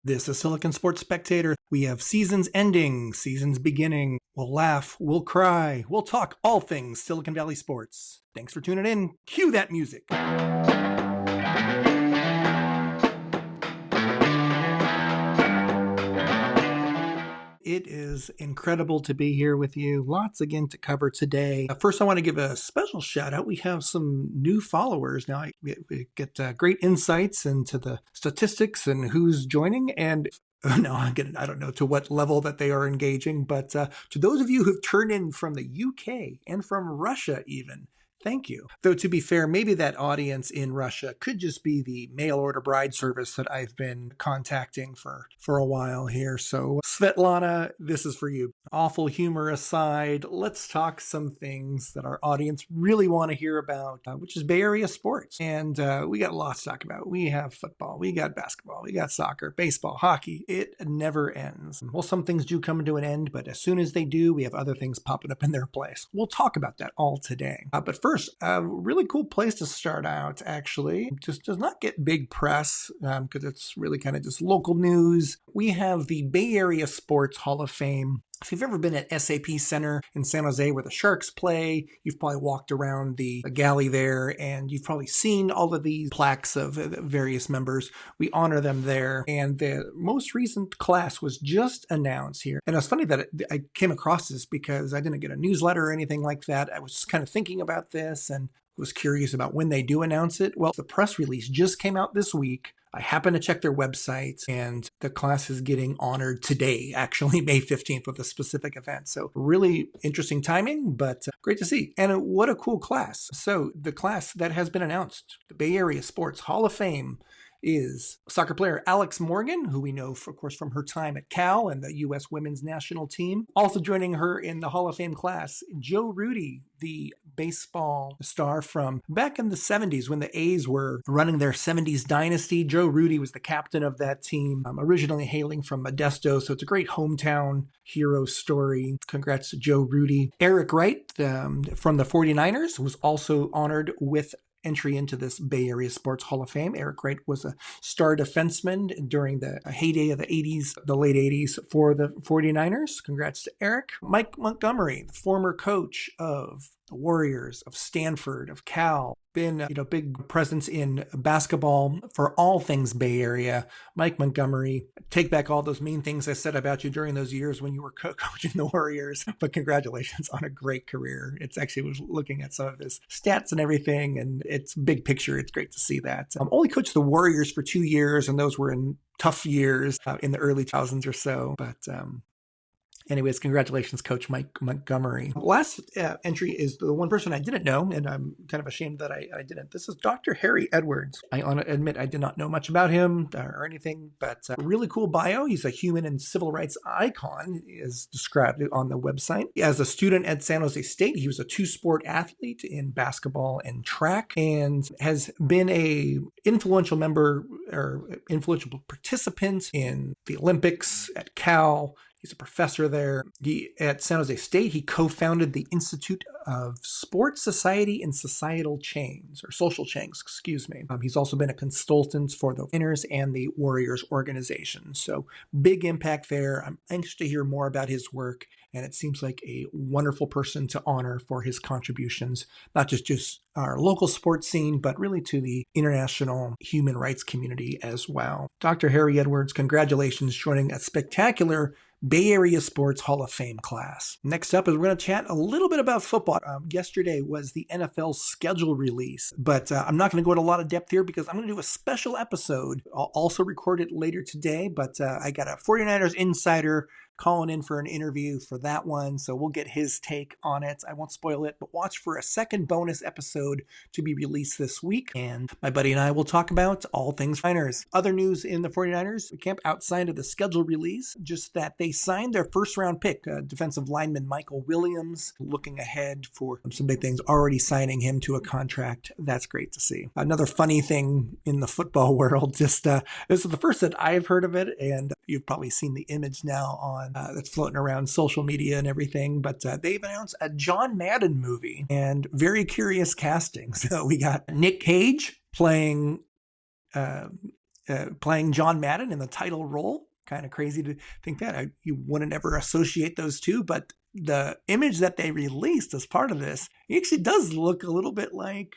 This is Silicon Sports Spectator. We have seasons ending, seasons beginning. We'll laugh, we'll cry, we'll talk all things Silicon Valley sports. Thanks for tuning in. Cue that music. It is incredible to be here with you. Lots again to cover today. First, I want to give a special shout out. We have some new followers now. We get great insights into the statistics and who's joining. And no, I don't know to what level that they are engaging, but to those of you who've turned in from the UK and from Russia even, thank you. Though to be fair, maybe that audience in Russia could just be the mail order bride service that I've been contacting for a while here. So Svetlana, this is for you. Awful humor aside, let's talk some things that our audience really want to hear about, which is Bay Area sports. And we got lots to talk about. We have football, we got basketball, we got soccer, baseball, hockey. It never ends. Well, some things do come to an end, but as soon as they do, we have other things popping up in their place. We'll talk about that all today. But first, a really cool place to start out, actually. Just does not get big press because it's really kind of just local news. We have the Bay Area Sports Hall of Fame. If you've ever been at SAP Center in San Jose where the Sharks play, you've probably walked around the galley there and you've probably seen all of these plaques of various members. We honor them there. And the most recent class was just announced here. And it's funny that I came across this because I didn't get a newsletter or anything like that. I was just kind of thinking about this and was curious about when they do announce it. Well, the press release just came out this week. I happened to check their website, and the class is getting honored today, actually May 15th, with a specific event. So really interesting timing, but great to see. And what a cool class. So the class that has been announced, the Bay Area Sports Hall of Fame, is soccer player Alex Morgan, who we know, of course, from her time at Cal and the U.S. women's national team. Also joining her in the Hall of Fame class, Joe Rudi, the baseball star from back in the 70s when the A's were running their 70s dynasty. Joe Rudi was the captain of that team, originally hailing from Modesto, so it's a great hometown hero story. Congrats to Joe Rudi. Eric Wright from the 49ers was also honored with entry into this Bay Area Sports Hall of Fame. Eric Wright was a star defenseman during the heyday of the 80s, the late 80s for the 49ers. Congrats to Eric. Mike Montgomery, the former coach of the Warriors, of Stanford, of Cal, been a big presence in basketball for all things Bay Area. Mike Montgomery, take back all those mean things I said about you during those years when you were coaching the Warriors, but congratulations on a great career. It's actually was looking at some of his stats and everything, and it's big picture. It's great to see that. Only coached the Warriors for 2 years, and those were in tough years in the early 2000s or so, but anyways, congratulations, Coach Mike Montgomery. Last entry is the one person I didn't know, and I'm kind of ashamed that I didn't. This is Dr. Harry Edwards. I admit I did not know much about him or anything, but a really cool bio. He's a human and civil rights icon, as described on the website. As a student at San Jose State, he was a two-sport athlete in basketball and track, and has been a influential member or influential participant in the Olympics at Cal. He's a professor there. At San Jose State, he co-founded the Institute of Sports Society and Societal Change, or Social Change, excuse me. He's also been a consultant for the Winners and the Warriors organization. So big impact there. I'm anxious to hear more about his work, and it seems like a wonderful person to honor for his contributions, not just our local sports scene, but really to the international human rights community as well. Dr. Harry Edwards, congratulations joining a spectacular Bay Area Sports Hall of Fame class. Next up is we're going to chat a little bit about football. Yesterday was the NFL schedule release, but I'm not going to go into a lot of depth here because I'm going to do a special episode. I'll also record it later today, but I got a 49ers insider calling in for an interview for that one, so we'll get his take on it. I won't spoil it, but watch for a second bonus episode to be released this week, and my buddy and I will talk about all things 49ers. Other news in the 49ers camp outside of the schedule release, just that they signed their first-round pick, defensive lineman Michael Williams, looking ahead for some big things, already signing him to a contract. That's great to see. Another funny thing in the football world, just this is the first that I've heard of it, and you've probably seen the image now on that's floating around social media and everything, but they've announced a John Madden movie, and very curious casting. So we got Nick Cage playing playing John Madden in the title role. Kind of crazy to think that. You wouldn't ever associate those two, but the image that they released as part of this, he actually does look a little bit like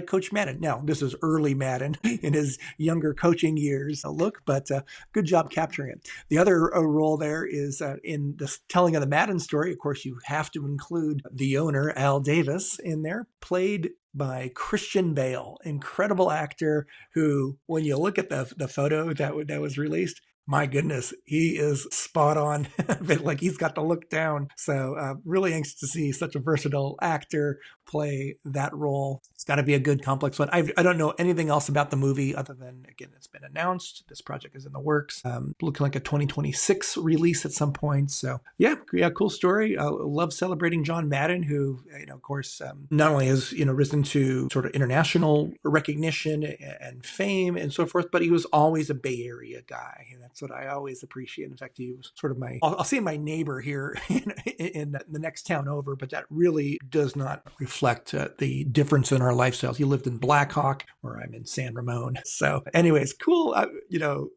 Coach Madden. Now, this is early Madden in his younger coaching years look, but good job capturing it. The other role there is in the telling of the Madden story. Of course, you have to include the owner, Al Davis, in there, played by Christian Bale, incredible actor who, when you look at the photo that was released, my goodness, he is spot on. Like he's got to look down. So really anxious to see such a versatile actor play that role. It's got to be a good complex one. I don't know anything else about the movie other than, again, it's been announced. This project is in the works. Looking like a 2026 release at some point. So yeah, cool story. I love celebrating John Madden, who, of course, not only has, risen to sort of international recognition and fame and so forth, but he was always a Bay Area guy. And that's what I always appreciate. In fact, he was sort of I'll say my neighbor here in the next town over, but that really does not reflect the difference in our lifestyles. He lived in Blackhawk, where I'm in San Ramon. So anyways, cool.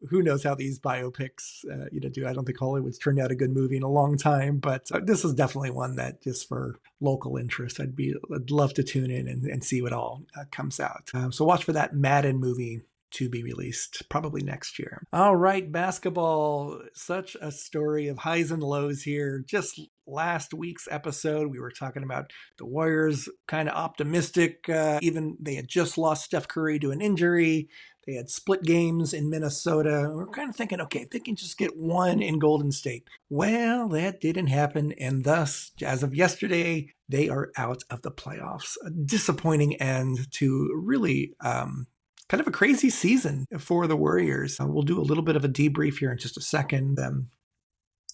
Who knows how these biopics, do. I don't think Hollywood's turned out a good movie in a long time, but this is definitely one that just for local interest, I'd love to tune in and see what all comes out. So watch for that Madden movie to be released probably next year. All right, basketball, such a story of highs and lows here. Just last week's episode, we were talking about the Warriors, kind of optimistic. Even they had just lost Steph Curry to an injury. They had split games in Minnesota. We're kind of thinking, okay, if they can just get one in Golden State. Well, that didn't happen. And thus, as of yesterday, they are out of the playoffs. A disappointing end to really kind of a crazy season for the Warriors. We'll do a little bit of a debrief here in just a second.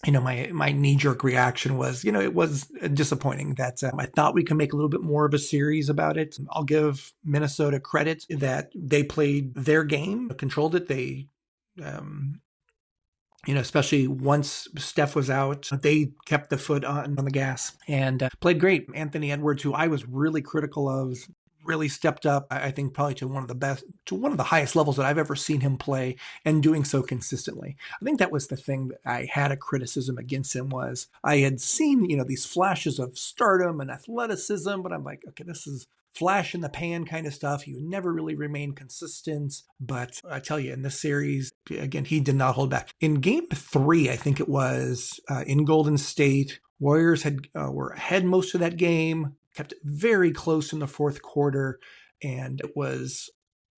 My knee-jerk reaction was, it was disappointing that I thought we could make a little bit more of a series about it. I'll give Minnesota credit that they played their game, controlled it. They, especially once Steph was out, they kept the foot on the gas and played great. Anthony Edwards, who I was really critical of, really stepped up, I think probably to one of the highest levels that I've ever seen him play, and doing so consistently. I think that was the thing that I had a criticism against him was I had seen, these flashes of stardom and athleticism, but I'm like, okay, this is flash in the pan kind of stuff. He would never really remain consistent. But I tell you, in this series, again, he did not hold back. In game 3, I think it was in Golden State, Warriors were ahead most of that game, kept it very close in the fourth quarter, and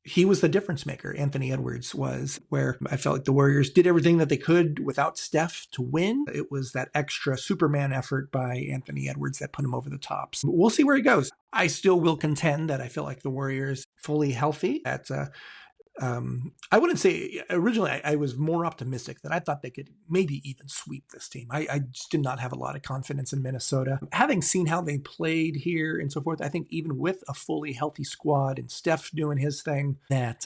he was the difference maker. Anthony Edwards was, where I felt like the Warriors did everything that they could without Steph to win. It was that extra Superman effort by Anthony Edwards that put him over the top. So we'll see where he goes. I still will contend that I feel like the Warriors fully healthy at I wouldn't say originally I was more optimistic that I thought they could maybe even sweep this team. I just did not have a lot of confidence in Minnesota. Having seen how they played here and so forth, I think even with a fully healthy squad and Steph doing his thing, that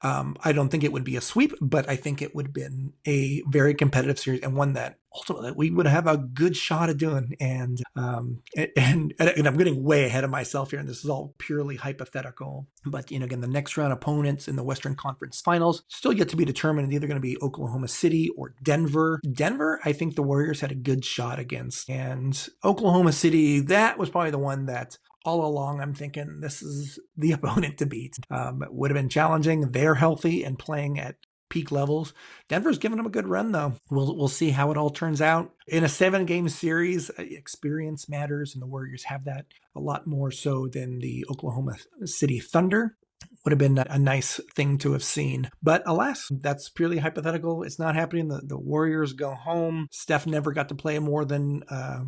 I don't think it would be a sweep, but I think it would have been a very competitive series and one that ultimately we would have a good shot at doing. And I'm getting way ahead of myself here, and this is all purely hypothetical. But, again, the next round opponents in the Western Conference Finals still yet to be determined. It's either going to be Oklahoma City or Denver. Denver, I think the Warriors had a good shot against. And Oklahoma City, that was probably the one that all along I'm thinking this is the opponent to beat. It would have been challenging. They're healthy and playing at peak levels. Denver's giving them a good run, though. We'll see how it all turns out. In a 7-game series, experience matters, and the Warriors have that a lot more so than the Oklahoma City Thunder. Would have been a nice thing to have seen. But alas, that's purely hypothetical. It's not happening. The Warriors go home. Steph never got to play more than a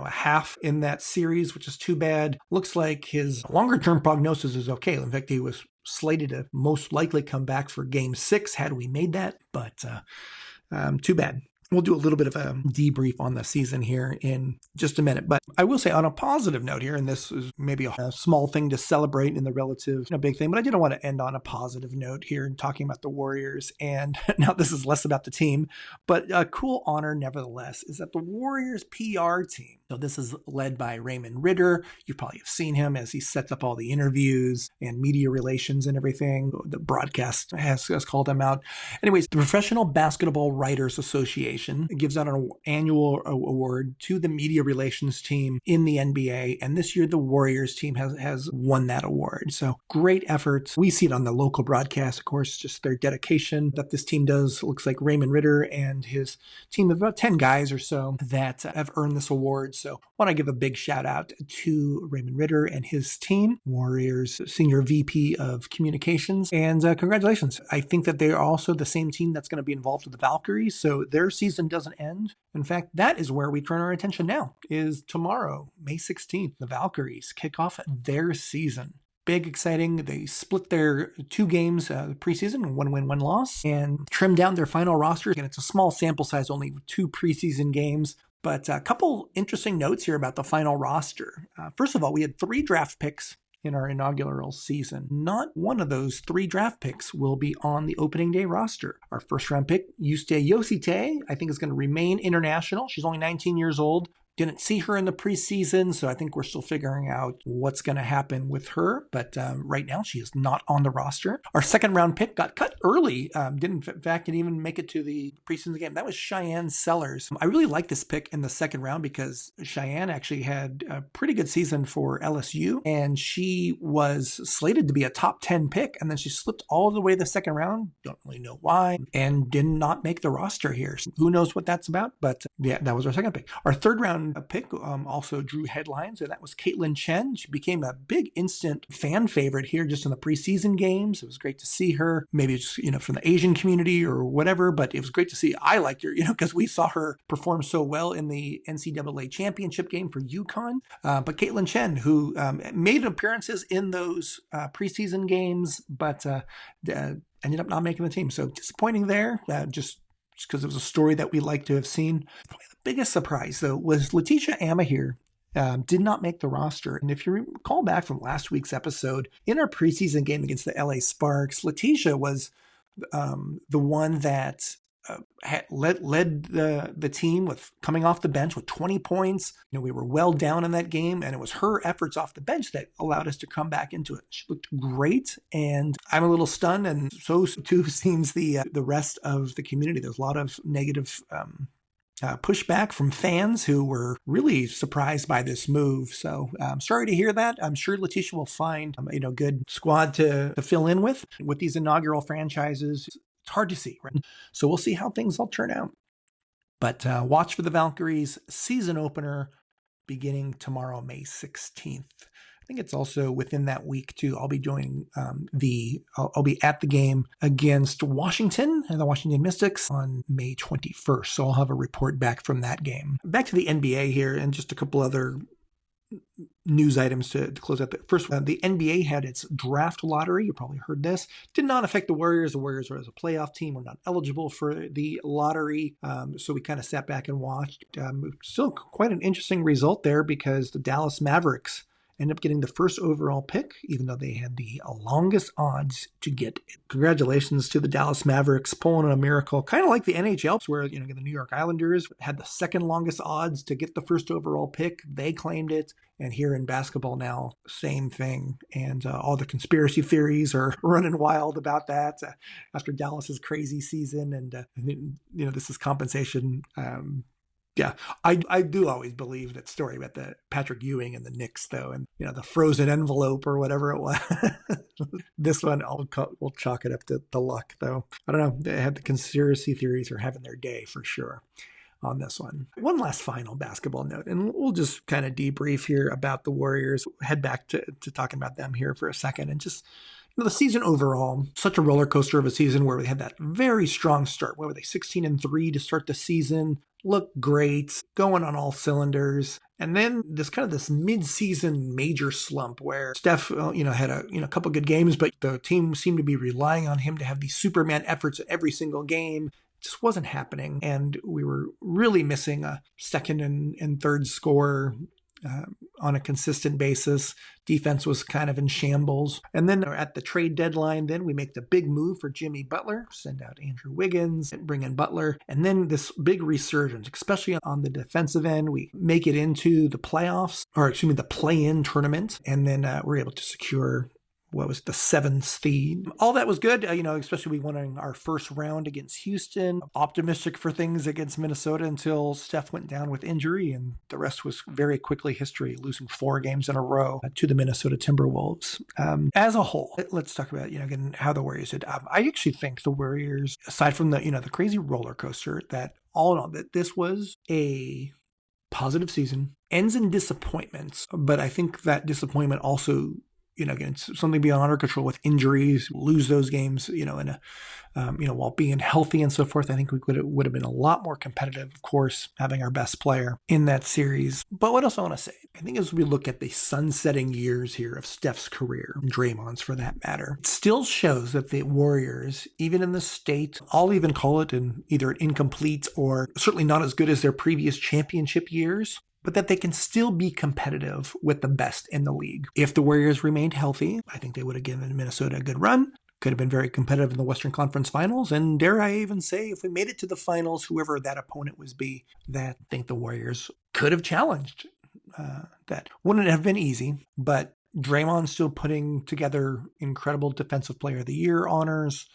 half in that series, which is too bad. Looks like his longer-term prognosis is okay. In fact, he was slated to most likely come back for Game 6 had we made that, but too bad. We'll do a little bit of a debrief on the season here in just a minute. But I will say on a positive note here, and this is maybe a small thing to celebrate in the relative big thing, but I didn't want to end on a positive note here in talking about the Warriors. And now this is less about the team, but a cool honor nevertheless is that the Warriors PR team So this is led by Raymond Ritter. You probably have seen him as he sets up all the interviews and media relations and everything. The broadcast has called him out. Anyways, the Professional Basketball Writers Association gives out an annual award to the media relations team in the NBA. And this year, the Warriors team has won that award. So great efforts. We see it on the local broadcast, of course, just their dedication that this team does. It looks like Raymond Ritter and his team of about 10 guys or so that have earned this award. So I want to give a big shout out to Raymond Ritter and his team, Warriors Senior VP of Communications, and congratulations. I think that they are also the same team that's going to be involved with the Valkyries, so their season doesn't end. In fact, that is where we turn our attention now, is tomorrow, May 16th, the Valkyries kick off their season. Big, exciting. They split their 2 games preseason, 1 win, 1 loss, and trimmed down their final roster. And it's a small sample size, only 2 preseason games. But a couple interesting notes here about the final roster. First of all, we had 3 draft picks in our inaugural season. Not one of those 3 draft picks will be on the opening day roster. Our first round pick, Yuste Yosite, I think is going to remain international. She's only 19 years old. Didn't see her in the preseason, so I think we're still figuring out what's going to happen with her. But right now, she is not on the roster. Our second round pick got cut early. Didn't, in fact, even make it to the preseason game. That was Cheyenne Sellers. I really like this pick in the second round because Cheyenne actually had a pretty good season for LSU, and she was slated to be a top 10 pick, and then she slipped all the way to the second round. Don't really know why, and did not make the roster here. So who knows what that's about? But yeah, that was our second pick. Our third round pick also drew headlines, and that was Caitlin Chen. She became a big instant fan favorite here just in the preseason games. It was great to see her, maybe just, from the Asian community or whatever, but it was great to see. I liked her, because we saw her perform so well in the NCAA championship game for UConn. But Caitlin Chen, who made appearances in those preseason games, but ended up not making the team. So disappointing there, just because it was a story that we like to have seen. Probably the biggest surprise, though, was Letitia Amahir did not make the roster. And if you recall back from last week's episode, in our preseason game against the LA Sparks, Letitia was the one that led the team with coming off the bench with 20 points. We were well down in that game, and it was her efforts off the bench that allowed us to come back into it. She looked great, and I'm a little stunned, and so too seems the rest of the community. There's a lot of negative pushback from fans who were really surprised by this move. So I'm sorry to hear that. I'm sure Letitia will find a good squad to fill in with these inaugural franchises. It's hard to see, right? So we'll see how things all turn out. But watch for the Valkyries season opener beginning tomorrow, May 16th. I think it's also within that week too. I'll be doing I'll be at the game against Washington and the Washington Mystics on May 21st. So I'll have a report back from that game. Back to the NBA here, and just a couple other news items to close out. First, the NBA had its draft lottery. You probably heard this. Did not affect the Warriors. The Warriors were as a playoff team. Were not eligible for the lottery. So we kind of sat back and watched. Still quite an interesting result there, because the Dallas Mavericks ended up getting the first overall pick, even though they had the longest odds to get it. Congratulations to the Dallas Mavericks pulling a miracle, kind of like the NHL, where the New York Islanders had the second longest odds to get the first overall pick. They claimed it. And here in basketball now, same thing. And all the conspiracy theories are running wild about that after Dallas's crazy season. And, this is compensation. Yeah, I do always believe that story about the Patrick Ewing and the Knicks, though, and the frozen envelope or whatever it was. This one, we'll chalk it up to the luck, though. I don't know. They had the conspiracy theories are having their day for sure on this one. One last final basketball note, and we'll just kind of debrief here about the Warriors. Head back to talking about them here for a second, and just the season overall, such a roller coaster of a season where we had that very strong start. What were they, 16-3 to start the season? Looked great, going on all cylinders. And then this mid-season major slump where Steph, had a couple good games, but the team seemed to be relying on him to have these Superman efforts at every single game. It just wasn't happening. And we were really missing a second and third scorer. on a consistent basis. Defense was kind of in shambles. And then at the trade deadline, then we make the big move for Jimmy Butler, send out Andrew Wiggins, and bring in Butler. And then this big resurgence, especially on the defensive end. We make it into the playoffs, or excuse me, the play-in tournament. And then we're able to secure what was the 7th seed. All that was good, especially we won our first round against Houston. Optimistic for things against Minnesota until Steph went down with injury, and the rest was very quickly history, losing 4 games in a row to the Minnesota Timberwolves. As a whole, let's talk about, again, how the Warriors did. I actually think the Warriors, aside from the crazy roller coaster, that all in all, that this was a positive season, ends in disappointments, but I think that disappointment also, again, it's something beyond our control with injuries, lose those games, while being healthy and so forth. I think we would have been a lot more competitive, of course, having our best player in that series. But what else I want to say? I think as we look at the sunsetting years here of Steph's career, and Draymond's for that matter, it still shows that the Warriors, even in the state, I'll even call it either an incomplete or certainly not as good as their previous championship years, but that they can still be competitive with the best in the league. If the Warriors remained healthy, I think they would have given Minnesota a good run. Could have been very competitive in the Western Conference Finals. And dare I even say, if we made it to the finals, whoever that opponent would be, that I think the Warriors could have challenged. That wouldn't have been easy, but Draymond still putting together incredible Defensive Player of the Year honors.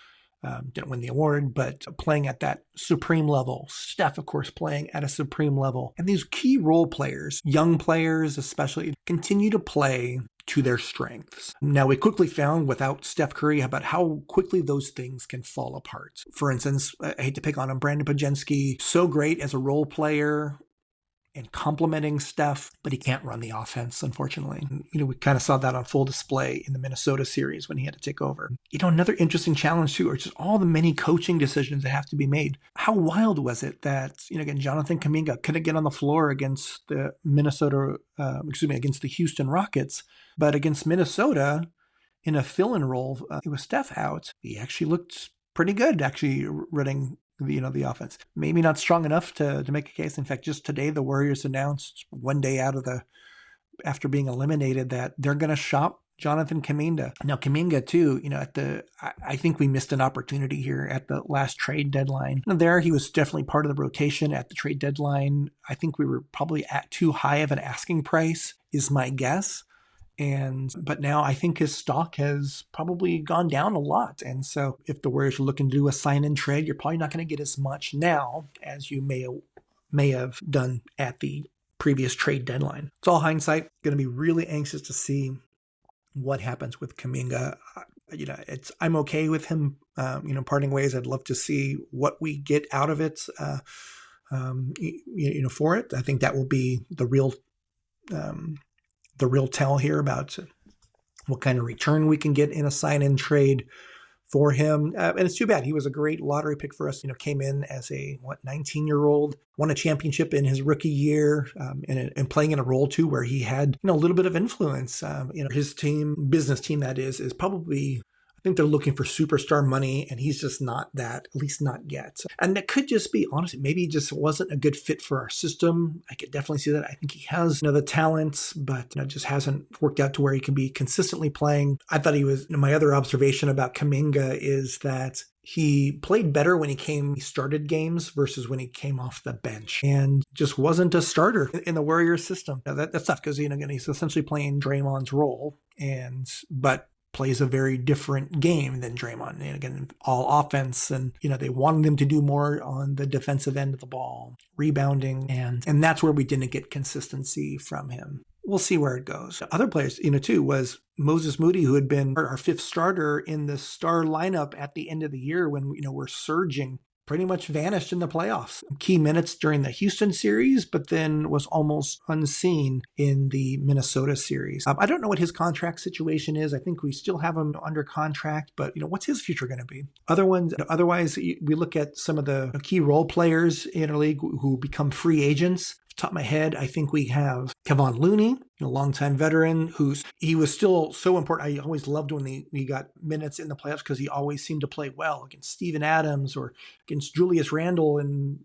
Didn't win the award, but playing at that supreme level. Steph, of course, playing at a supreme level. And these key role players, young players especially, continue to play to their strengths. Now, we quickly found without Steph Curry about how quickly those things can fall apart. For instance, I hate to pick on him, Brandon Podjenski, so great as a role player and complementing Steph, but he can't run the offense, unfortunately. We kind of saw that on full display in the Minnesota series when he had to take over. Another interesting challenge too are just all the many coaching decisions that have to be made. How wild was it that, again, Jonathan Kuminga couldn't get on the floor against the against the Houston Rockets, but against Minnesota in a fill-in role, with Steph out, he actually looked pretty good, actually running the offense. Maybe not strong enough to make a case. In fact, just today, the Warriors announced one day after being eliminated that they're going to shop Jonathan Kuminga. Now, Kuminga too, I think we missed an opportunity here at the last trade deadline. There, he was definitely part of the rotation at the trade deadline. I think we were probably at too high of an asking price, is my guess. But now I think his stock has probably gone down a lot. And so if the Warriors are looking to do a sign and trade, you're probably not going to get as much now as you may have done at the previous trade deadline. It's all hindsight. Going to be really anxious to see what happens with Kuminga. I'm okay with him, parting ways. I'd love to see what we get out of it, for it. I think that will be the real tell here about what kind of return we can get in a sign-in trade for him. And it's too bad. He was a great lottery pick for us. Came in as a 19-year-old, won a championship in his rookie year, and playing in a role too where he had a little bit of influence. His business team that is probably, I think they're looking for superstar money, and he's just not that, at least not yet. And that could just be, honestly, maybe he just wasn't a good fit for our system. I could definitely see that. I think he has the talents, but just hasn't worked out to where he can be consistently playing. I thought he was, my other observation about Kuminga is that he played better when he started games versus when he came off the bench, and just wasn't a starter in the Warriors system. Now that's tough because, again, he's essentially playing Draymond's role, but plays a very different game than Draymond. And again, all offense, and they wanted him to do more on the defensive end of the ball, rebounding, and that's where we didn't get consistency from him. We'll see where it goes. Other players, too, was Moses Moody, who had been our 5th starter in the star lineup at the end of the year when, we're surging, pretty much vanished in the playoffs. Key minutes during the Houston series, but then was almost unseen in the Minnesota series. I don't know what his contract situation is. I think we still have him under contract, but what's his future going to be? Otherwise, we look at some of the key role players in our league who become free agents. Off the top of my head, I think we have Kevon Looney, a longtime veteran he was still so important. I always loved when he got minutes in the playoffs because he always seemed to play well against Steven Adams or against Julius Randle and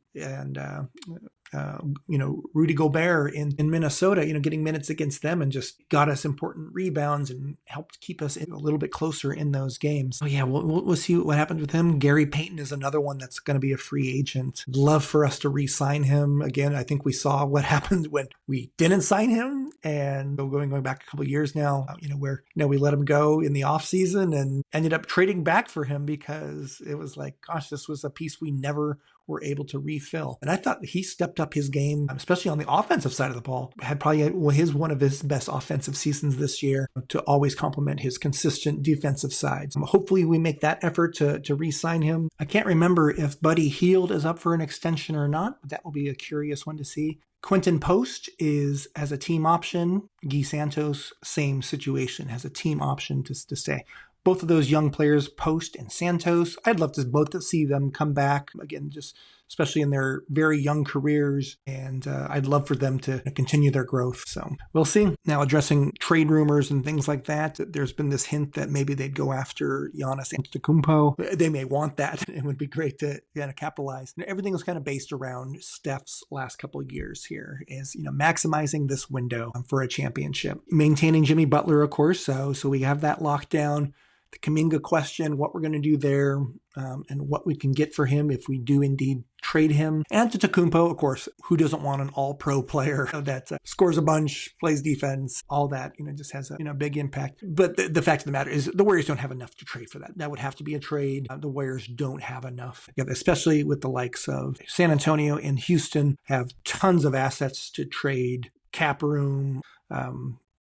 Rudy Gobert in Minnesota, getting minutes against them and just got us important rebounds and helped keep us a little bit closer in those games. So yeah, we'll see what happens with him. Gary Payton is another one that's going to be a free agent. Love for us to re-sign him. Again, I think we saw what happened when we didn't sign him, and going back a couple of years now, where we let him go in the offseason and ended up trading back for him because it was like, gosh, this was a piece we never were able to refill. And I thought he stepped up his game, especially on the offensive side of the ball. Had probably one of his best offensive seasons this year to always complement his consistent defensive sides. Hopefully we make that effort to re-sign him. I can't remember if Buddy Hield is up for an extension or not, but that will be a curious one to see. Quentin Post is as a team option. Guy Santos, same situation, has a team option to stay. Both of those young players, Post and Santos, I'd love to both to see them come back again, just especially in their very young careers. And I'd love for them to continue their growth. So we'll see. Now, addressing trade rumors and things like that, there's been this hint that maybe they'd go after Giannis Antetokounmpo. They may want that. It would be great to capitalize. Everything was kind of based around Steph's last couple of years here is, maximizing this window for a championship. Maintaining Jimmy Butler, of course. So we have that locked down. The Kuminga question, what we're going to do there, and what we can get for him if we do indeed trade him. Antetokounmpo, of course, who doesn't want an all-pro player that scores a bunch, plays defense, all that, just has a big impact. But the fact of the matter is the Warriors don't have enough to trade for that. That would have to be a trade. The Warriors don't have enough, especially with the likes of San Antonio and Houston have tons of assets to trade, cap room.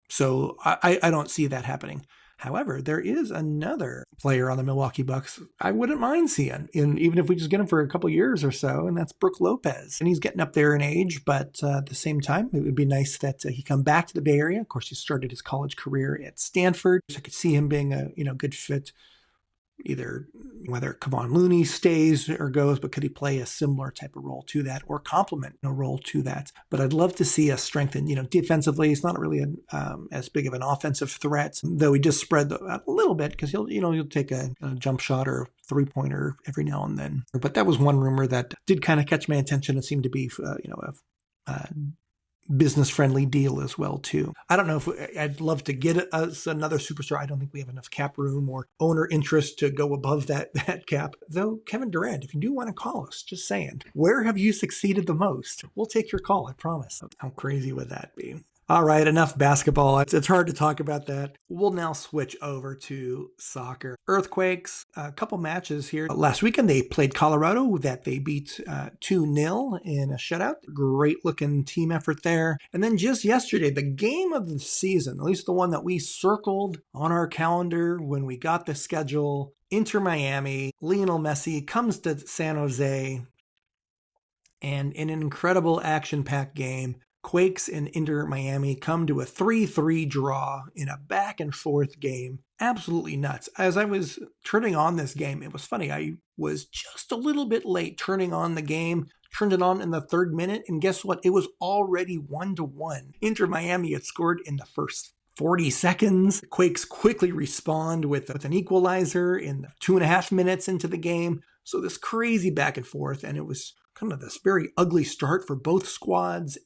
So I don't see that happening. However, there is another player on the Milwaukee Bucks I wouldn't mind seeing, even if we just get him for a couple years or so, and that's Brook Lopez. And he's getting up there in age, but at the same time, it would be nice that he come back to the Bay Area. Of course, he started his college career at Stanford, so I could see him being a good fit. Either whether Kevon Looney stays or goes, but could he play a similar type of role to that or complement a role to that? But I'd love to see us strengthen, defensively. He's not really as big of an offensive threat, though he just spread a little bit because he'll take a jump shot or three-pointer every now and then. But that was one rumor that did kind of catch my attention. It seemed to be, a business-friendly deal as well, too. I don't know if I'd love to get us another superstar. I don't think we have enough cap room or owner interest to go above that cap. Though, Kevin Durant, if you do want to call us, just saying, where have you succeeded the most? We'll take your call, I promise. How crazy would that be? All right, enough basketball. It's hard to talk about that. We'll now switch over to soccer. Earthquakes, a couple matches here. Last weekend, they played Colorado that they beat 2-0 in a shutout. Great looking team effort there. And then just yesterday, the game of the season, at least the one that we circled on our calendar when we got the schedule, Inter Miami, Lionel Messi comes to San Jose, and in an incredible action-packed game, Quakes and Inter Miami come to a 3-3 draw in a back-and-forth game. Absolutely nuts. As I was turning on this game, it was funny. I was just a little bit late turning on the game, turned it on in the third minute, and guess what? It was already 1-1. Inter Miami had scored in the first 40 seconds. Quakes quickly respond with an equalizer in 2.5 minutes into the game. So this crazy back and forth, and it was kind of this very ugly start for both squads,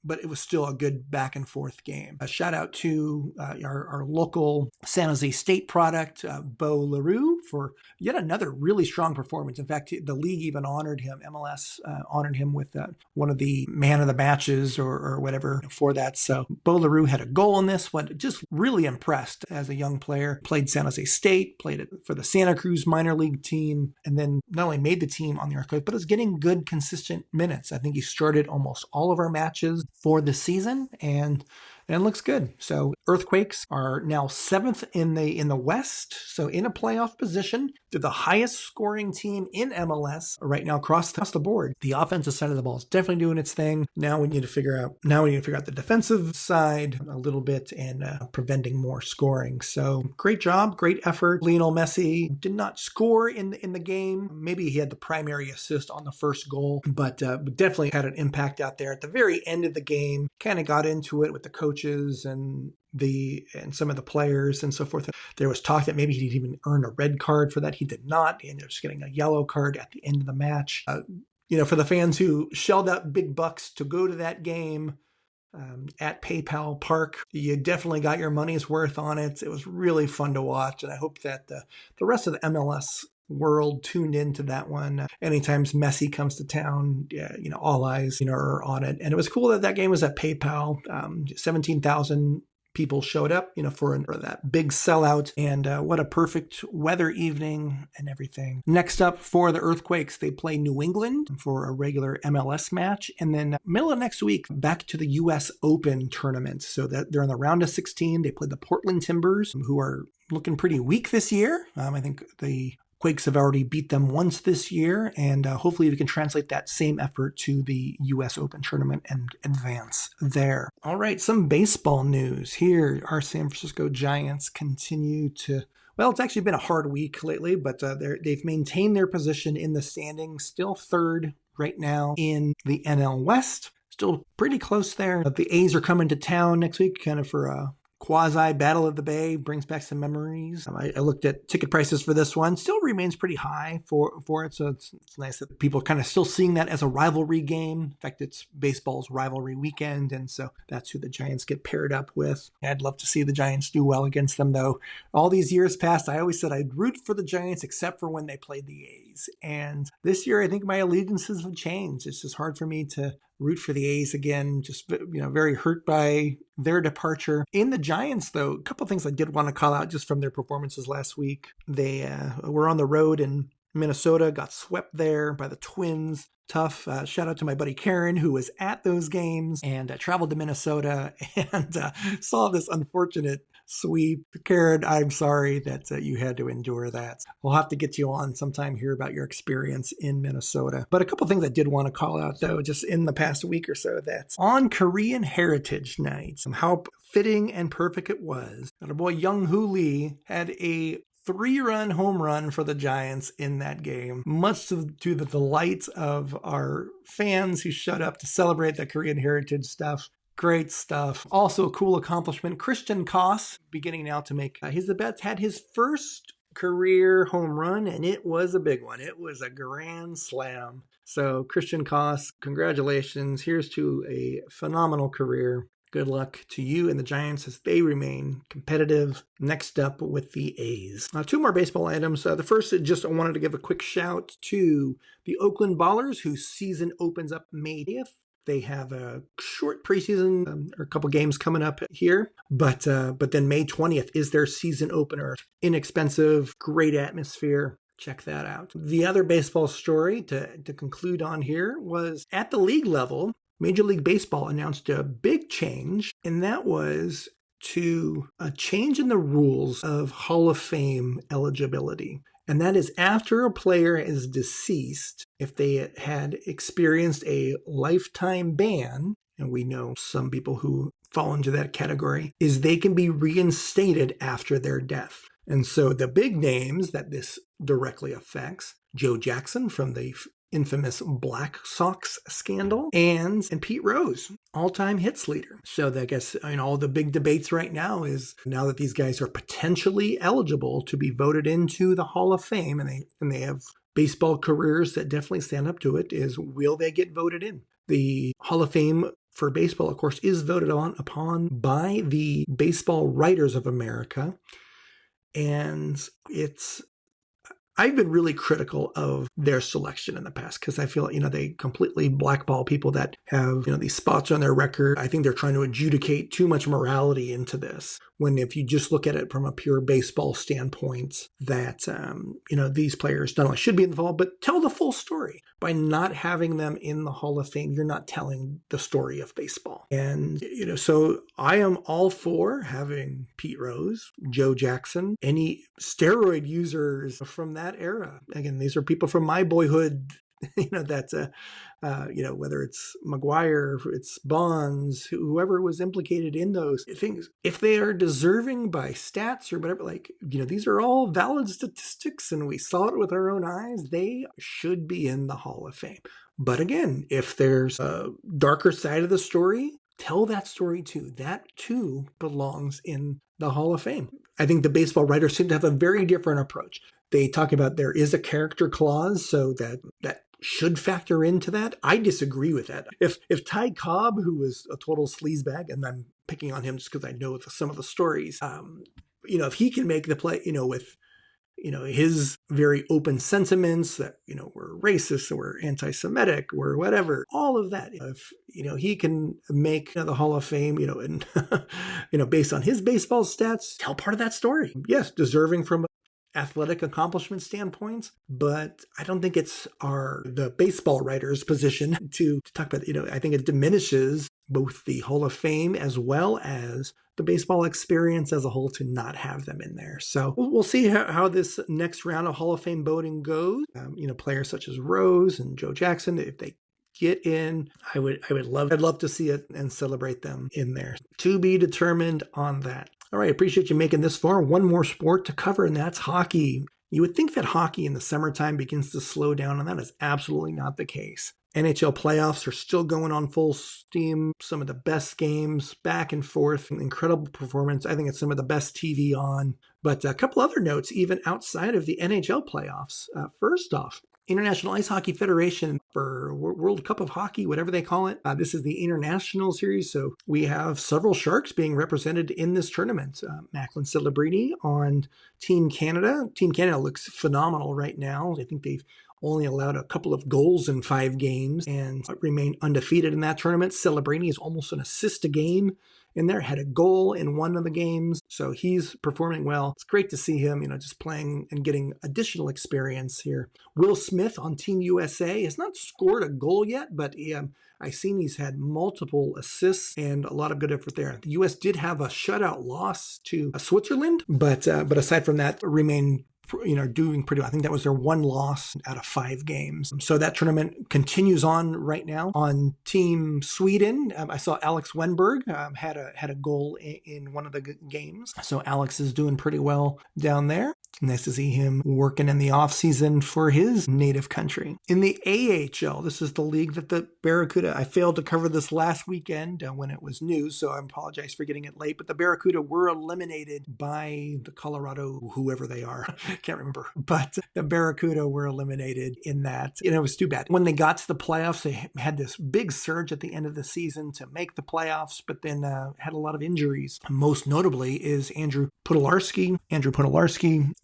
but it was still a good back and forth game. A shout out to our local San Jose State product, Bo LaRue, for yet another really strong performance. In fact, the league even honored him. MLS honored him with one of the man of the matches or whatever for that. So Bo LaRue had a goal in this one. Just really impressed as a young player. Played San Jose State, played it for the Santa Cruz minor league team, and then not only made the team on the Earthquake, but was getting good consistent minutes. I think he started almost all of our matches for the season, and looks good. So Earthquakes are now 7th in the West, so in a playoff position. They're the highest scoring team in MLS right now across the board. The offensive side of the ball is definitely doing its thing. Now we need to figure out the defensive side a little bit and preventing more scoring. So great job, great effort. Lionel Messi did not score in the game. Maybe he had the primary assist on the first goal, but definitely had an impact out there at the very end of the game. Kind of got into it with the coaches and some of the players and so forth. There was talk that maybe he'd even earn a red card for that. He did not. He ended up just getting a yellow card at the end of the match. for the fans who shelled out big bucks to go to that game at PayPal Park, you definitely got your money's worth on it. It was really fun to watch, and I hope that the rest of the MLS world tuned into that one. Anytime Messi comes to town, all eyes, are on it. And it was cool that game was at PayPal. 17,000 people showed up, for that big sellout, and what a perfect weather evening and everything. Next up for the Earthquakes, they play New England for a regular MLS match, and then middle of next week, back to the U.S. Open tournament. So that they're in the round of 16. They play the Portland Timbers, who are looking pretty weak this year. I think the Quakes have already beat them once this year, and hopefully we can translate that same effort to the U.S. Open tournament and advance there. All right, some baseball news here. Our San Francisco Giants continue to, well, it's actually been a hard week lately, but they've maintained their position in the standings, still third right now in the NL West. Still pretty close there. The A's are coming to town next week, kind of for a quasi Battle of the Bay. Brings back some memories. I looked at ticket prices for this one. Still remains pretty high for it, so it's nice that people are kind of still seeing that as a rivalry game. In fact, it's baseball's rivalry weekend, and so that's who the Giants get paired up with. I'd love to see the Giants do well against them, though. All these years past, I always said I'd root for the Giants except for when they played the A's. And this year, I think my allegiances have changed. It's just hard for me to root for the A's again, just very hurt by their departure. In the Giants, though, a couple of things I did want to call out just from their performances last week. They were on the road in Minnesota, got swept there by the Twins. Tough. Shout out to my buddy Karen, who was at those games and traveled to Minnesota and saw this unfortunate sweep. Karen, I'm sorry that you had to endure that. We'll have to get you on sometime here about your experience in Minnesota. But a couple things I did want to call out, though, just in the past week or so, that's on Korean Heritage Night, how fitting and perfect it was. Our boy Young-Hoo Lee had a 3-run home run for the Giants in that game, much to the delight of our fans who showed up to celebrate the Korean heritage stuff. Great stuff. Also a cool accomplishment. Christian Koss beginning now to make his at-bats, had his first career home run, and it was a big one. It was a grand slam. So Christian Koss, congratulations. Here's to a phenomenal career. Good luck to you and the Giants as they remain competitive. Next up with the A's. Two more baseball items. The first, I wanted to give a quick shout to the Oakland Ballers, whose season opens up May 8th. They have a short preseason, or a couple games coming up here, but then May 20th is their season opener. Inexpensive, great atmosphere. Check that out. The other baseball story to conclude on here was at the league level. Major League Baseball announced a big change, and that was to a change in the rules of Hall of Fame eligibility. And that is after a player is deceased, if they had experienced a lifetime ban, and we know some people who fall into that category, is they can be reinstated after their death. And so the big names that this directly affects, Joe Jackson from the infamous Black Sox scandal, and Pete Rose, all-time hits leader. So I guess all the big debates right now is, now that these guys are potentially eligible to be voted into the Hall of Fame, and they have baseball careers that definitely stand up to it, is will they get voted in? The Hall of Fame for baseball, of course, is voted upon by the Baseball Writers of America, and I've been really critical of their selection in the past because I feel, they completely blackball people that have, these spots on their record. I think they're trying to adjudicate too much morality into this, when if you just look at it from a pure baseball standpoint, that, these players not only should be involved, but tell the full story. By not having them in the Hall of Fame, you're not telling the story of baseball. And, so I am all for having Pete Rose, Joe Jackson, any steroid users from that era. Again, these are people from my boyhood, that's whether it's McGuire, it's Bonds, whoever was implicated in those things. If they are deserving by stats or whatever, these are all valid statistics and we saw it with our own eyes, they should be in the Hall of Fame. But again, if there's a darker side of the story, tell that story too. That too belongs in the Hall of Fame. I think the baseball writers seem to have a very different approach. They talk about there is a character clause, so that should factor into that. I disagree with that. If Ty Cobb, who was a total sleazebag, and I'm picking on him just because I know some of the stories, if he can make the play, with his very open sentiments that, were racist or anti-Semitic or whatever, all of that. If, he can make the Hall of Fame, and, based on his baseball stats, tell part of that story. Yes, deserving from athletic accomplishment standpoints, but I don't think it's the baseball writer's position to talk about, I think it diminishes both the Hall of Fame as well as the baseball experience as a whole to not have them in there. So we'll see how this next round of Hall of Fame voting goes. Players such as Rose and Joe Jackson, if they get in, I'd love to see it and celebrate them in there. To be determined on that. All right, appreciate you making this far. One more sport to cover, and that's hockey. You would think that hockey in the summertime begins to slow down, and that is absolutely not the case. NHL playoffs are still going on full steam. Some of the best games, back and forth, incredible performance. I think it's some of the best TV on. But a couple other notes, even outside of the NHL playoffs. First off, International Ice Hockey Federation for World Cup of Hockey, whatever they call it. This is the international series, so we have several Sharks being represented in this tournament. Macklin Celebrini on Team Canada. Team Canada looks phenomenal right now. I think they've only allowed a couple of goals in 5 games and remain undefeated in that tournament. Celebrini is almost an assist a game in there, had a goal in one of the games, so he's performing well. It's great to see him, just playing and getting additional experience here. Will Smith on Team USA has not scored a goal yet, but I've seen he's had multiple assists and a lot of good effort there. The U.S. did have a shutout loss to Switzerland, but aside from that, remain doing pretty well. I think that was their one loss out of 5 games. So that tournament continues on right now. On Team Sweden, I saw Alex Wenberg had a goal in one of the games. So Alex is doing pretty well down there. Nice to see him working in the offseason for his native country. In the AHL, this is the league that the Barracuda, I failed to cover this last weekend when it was news, so I apologize for getting it late, but the Barracuda were eliminated by the Colorado, whoever they are. Can't remember, but the Barracuda were eliminated in that. It was too bad. When they got to the playoffs, they had this big surge at the end of the season to make the playoffs, but then had a lot of injuries. Most notably is Andrew Pudolarski,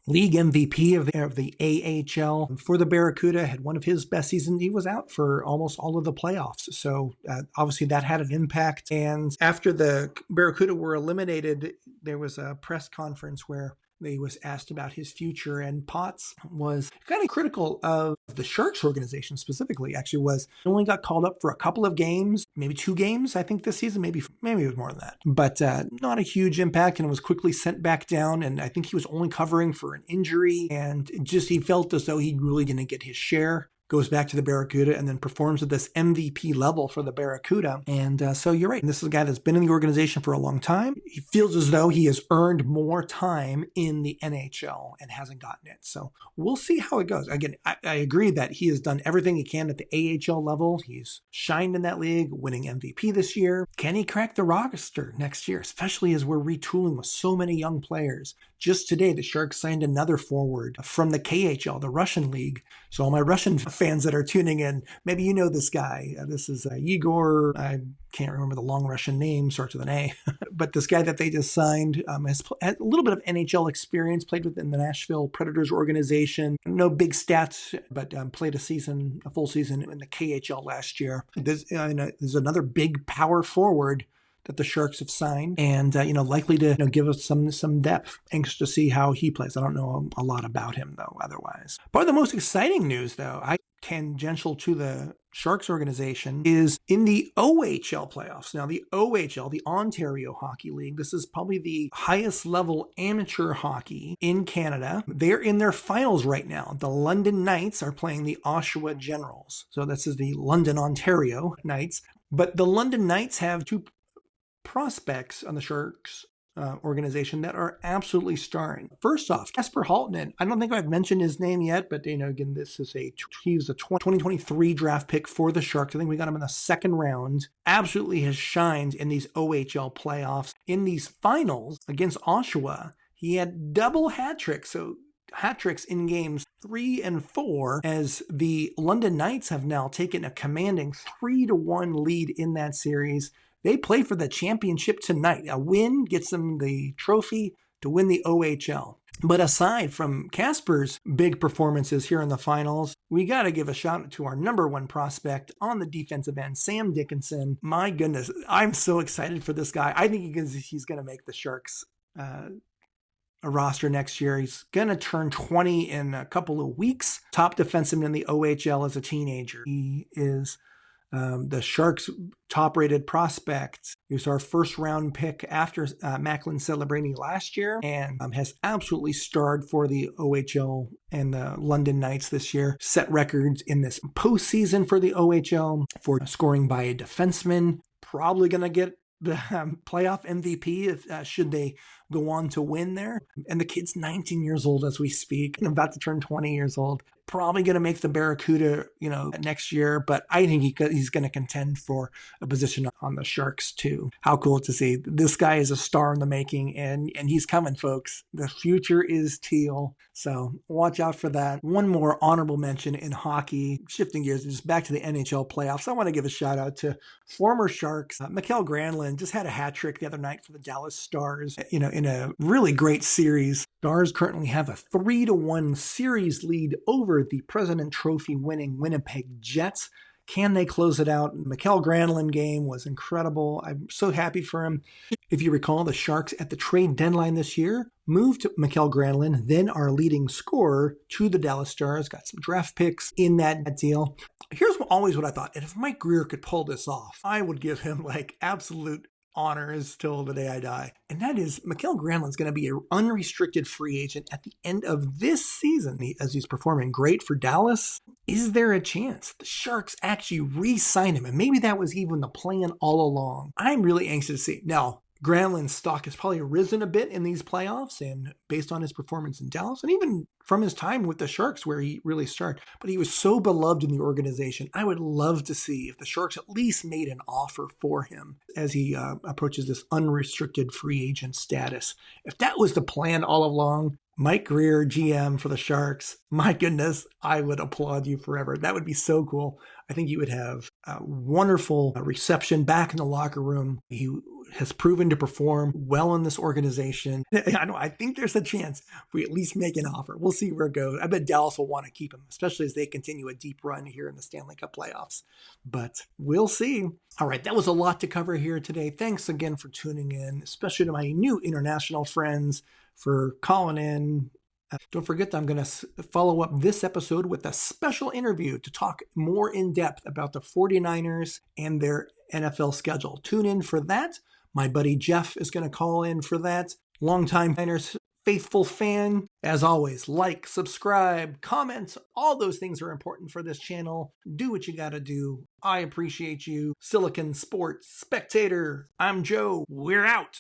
league MVP of the AHL for the Barracuda, had one of his best seasons. He was out for almost all of the playoffs. So obviously that had an impact. And after the Barracuda were eliminated, there was a press conference where he was asked about his future, and Potts was kind of critical of the Sharks organization specifically. Actually, only got called up for a couple of games, maybe 2 games, I think, this season. Maybe it was more than that, but not a huge impact, and was quickly sent back down. And I think he was only covering for an injury, and he felt as though he really didn't get his share. Goes back to the Barracuda and then performs at this MVP level for the Barracuda. And so you're right. And this is a guy that's been in the organization for a long time. He feels as though he has earned more time in the NHL and hasn't gotten it. So we'll see how it goes. Again, I agree that he has done everything he can at the AHL level. He's shined in that league, winning MVP this year. Can he crack the roster next year, especially as we're retooling with so many young players? Just today, the Sharks signed another forward from the KHL, the Russian league. So all my Russian fans that are tuning in, maybe you know this guy. This is Igor. I can't remember the long Russian name, starts with an A. But this guy that they just signed has had a little bit of NHL experience, played within the Nashville Predators organization. No big stats, but played a full season in the KHL last year. There's another big power forward that the Sharks have signed, and likely to give us some depth. Anxious to see how he plays. I don't know a lot about him though. Otherwise, part of the most exciting news though, tangential to the Sharks organization, is in the OHL playoffs. Now, the OHL, the Ontario Hockey League, this is probably the highest level amateur hockey in Canada. They're in their finals right now. The London Knights are playing the Oshawa Generals. So this is the London, Ontario Knights. But the London Knights have 2 prospects on the Sharks organization that are absolutely starring. First off, Kasper Halttunen. I don't think I've mentioned his name yet, but again, he was a 2023 draft pick for the Sharks. I think we got him in the 2nd round. Absolutely has shined in these OHL playoffs. In these finals against Oshawa, he had double hat tricks. So hat tricks in games 3 and 4, as the London Knights have now taken a commanding 3-1 lead in that series. They play for the championship tonight. A win gets them the trophy to win the OHL. But aside from Casper's big performances here in the finals, we got to give a shout out to our number one prospect on the defensive end, Sam Dickinson. My goodness, I'm so excited for this guy. I think he's going to make the Sharks a roster next year. He's going to turn 20 in a couple of weeks. Top defenseman in the OHL as a teenager. He is the Sharks' top-rated prospect. He was our first-round pick after Macklin Celebrini last year, and has absolutely starred for the OHL and the London Knights this year. Set records in this postseason for the OHL for scoring by a defenseman. Probably going to get the playoff MVP if should they go on to win there. And the kid's 19 years old as we speak, and about to turn 20 years old. Probably going to make the Barracuda, next year, but I think he's going to contend for a position on the Sharks too. How cool to see. This guy is a star in the making, and he's coming, folks. The future is teal, so watch out for that. One more honorable mention in hockey, shifting gears just back to the NHL playoffs. I want to give a shout out to former Sharks. Mikael Granlund just had a hat trick the other night for the Dallas Stars, in a really great series. Stars currently have a 3-1 series lead over the President Trophy winning Winnipeg Jets. Can they close it out? Mikael Granlund game was incredible. I'm so happy for him. If you recall, the Sharks at the trade deadline this year moved Mikael Granlund, then our leading scorer, to the Dallas Stars. Got some draft picks in that deal. Here's always what I thought. And if Mike Greer could pull this off, I would give him absolute honors till the day I die. And that is, Mikael Granlund's going to be an unrestricted free agent at the end of this season, as he's performing great for Dallas. Is there a chance the Sharks actually re-sign him? And maybe that was even the plan all along. I'm really anxious to see. Now, Granlund's stock has probably risen a bit in these playoffs, and based on his performance in Dallas, and even from his time with the Sharks where he really started. But he was so beloved in the organization. I would love to see if the Sharks at least made an offer for him as he approaches this unrestricted free agent status. If that was the plan all along, Mike Greer, GM for the Sharks, my goodness, I would applaud you forever. That would be so cool. I think you would have a wonderful reception back in the locker room. He has proven to perform well in this organization. I think there's a chance we at least make an offer. We'll see where it goes. I bet Dallas will want to keep him, especially as they continue a deep run here in the Stanley Cup playoffs. But we'll see. All right, that was a lot to cover here today. Thanks again for tuning in, especially to my new international friends for calling in. Don't forget that I'm going to follow up this episode with a special interview to talk more in depth about the 49ers and their NFL schedule. Tune in for that. My buddy Jeff is going to call in for that. Longtime Niners faithful fan. As always, like, subscribe, comment. All those things are important for this channel. Do what you got to do. I appreciate you. Silicon Sports Spectator. I'm Joe. We're out.